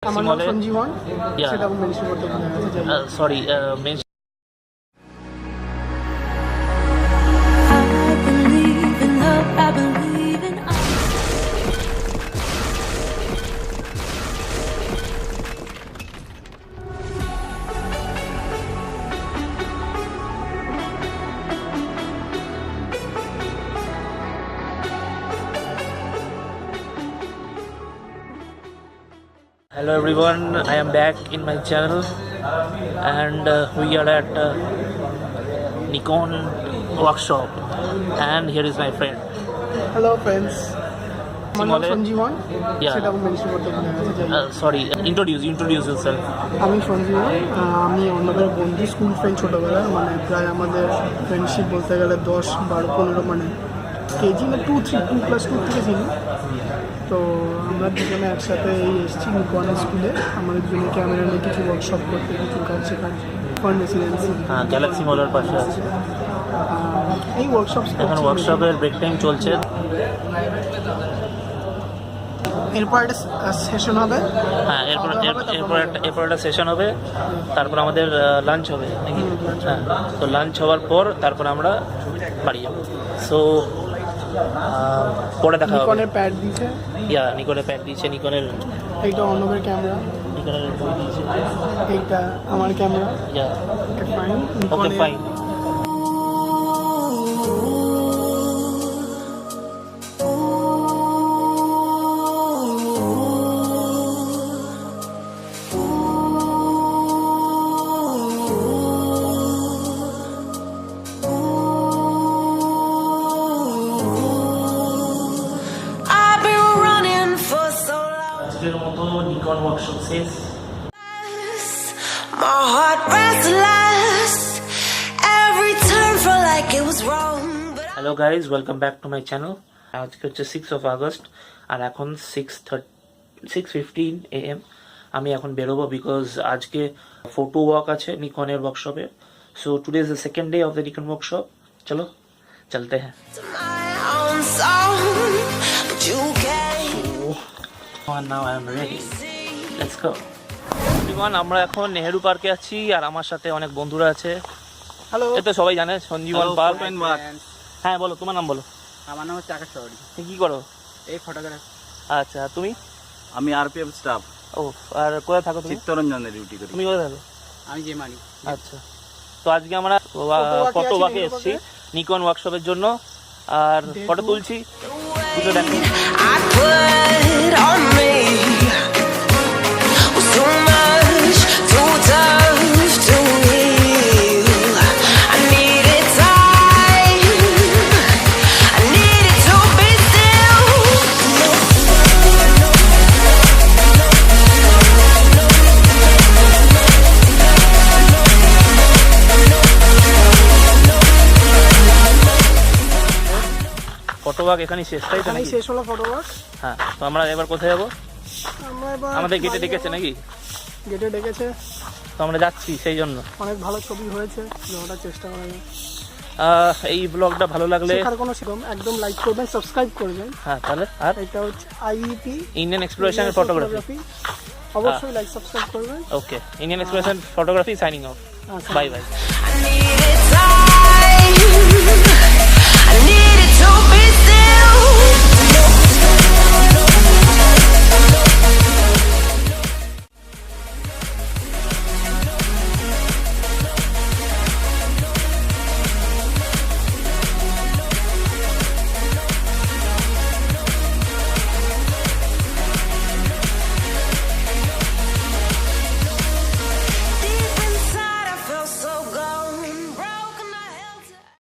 আমার নাম সঞ্জীবন, সেটা মেনশন করতে ভুলে গেছি। Sorry mention. Hello everyone, I am back in my channel and we are at Nikon workshop and here is my friend. Hello friends, আমার নাম সঞ্জীবন, সেটা মেনশন করতে ভুলে গেছি। Sorry, introduce yourself. আমি সঞ্জীবন, আমি আমাদের বন্ধু, স্কুল ফ্রেন্ড ছোটোবেলা, মানে প্রায় আমাদের ফ্রেন্ডশিপ বলতে গেলে 10, 12, 15 মানে কেজি না 2 ক্লাস 2 থেকে চিনি। তো আমরা দুজনে একসাথে এসেছি নিকন স্কুলে আমাদের জন্য ক্যামেরা নিয়ে কিছু ওয়ার্কশপ করতে, কিছু কাজ শেখার ফান রেসিডেন্সি গ্যালাক্সি মলের পাশে আছে। এই ওয়ার্কশপ এখন ওয়ার্কশপের ব্রেক টাইম চলছে। এরপর একটা সেশন হবে। হ্যাঁ, এরপর একটা সেশন হবে, তারপর আমাদের লাঞ্চ হবে নাকি? হ্যাঁ, তো লাঞ্চ হওয়ার পর তারপর আমরা বাড়ি যাবো। সো পরে দেখা হবে। নিকনের প্যাড দিয়েছে, নিকনের প্যাড দিয়েছে, নিকনের এইটা অন্যদের ক্যামেরা, নিকনের বই দিয়েছে, এইটা আমার ক্যামেরা। Okay fine. আজকের মতো নিকন ওয়ার্কশপ শেষ। My heart restless. Every turn felt like it was wrong. Hello guys, welcome back to my channel. আজকে হচ্ছে 6 আগস্ট আর এখন 6:15 AM। আমি এখন বেরোবো বিকজ আজকে ফটো ওয়াক আছে নিকনের ওয়ার্কশপে। So today is the second day of the Nikon workshop. চলো চলতে হ্যাঁ। Now I am ready. Let's go. everyone, আমরা এখন নেহেরু পার্কে আছি আর আমার সাথে অনেক বন্ধুরা আছে। হ্যালো, এটা সবাই জানে, সঞ্জীবন পাল। হ্যাঁ বলো, তোমার নাম বলো। আমার নাম হচ্ছে আকাশ চৌধুরী। তুমি কি করো? এই ফটোগ্রাফি। আচ্ছা, তুমি? আমি আরপিএফ স্টাফ। ও, আর কোথায় থাকো তুমি? চিত্তরঞ্জনের ডিউটি করি। তুমি কোথায় থাকো? আমি যে মানি। আচ্ছা, তো আজকে আমরা ফটো ওয়াকে এসেছি নিকন ওয়ার্কশপের জন্য আর ফটো তুলছি। বুঝে দেখো। ফটোওয়াক এখানেই শেষ, তাই তো? এখানেই শেষ হলো ফটোওয়াক। হ্যাঁ, তো আমরা এবার কোথায় যাবো? আমরা এবার আমাদের গেটে ডেকেছে নাকি? গেটে ডেকেছে, তো আমরা যাচ্ছি সেই জন্য। অনেক ভালো ছবি হয়েছে, যতটা চেষ্টা করা যায়। এই ব্লগটা ভালো লাগলে কোনো সেরকম একদম লাইক করবেন, সাবস্ক্রাইব করবেন। হ্যাঁ, তাহলে আর এটা হচ্ছে আইইপি ইন্ডিয়ান এক্সপ্লোরেশন ফটোগ্রাফি। অবশ্যই লাইক সাবস্ক্রাইব করবেন। Okay, Indian exploration photography signing off. Bye by.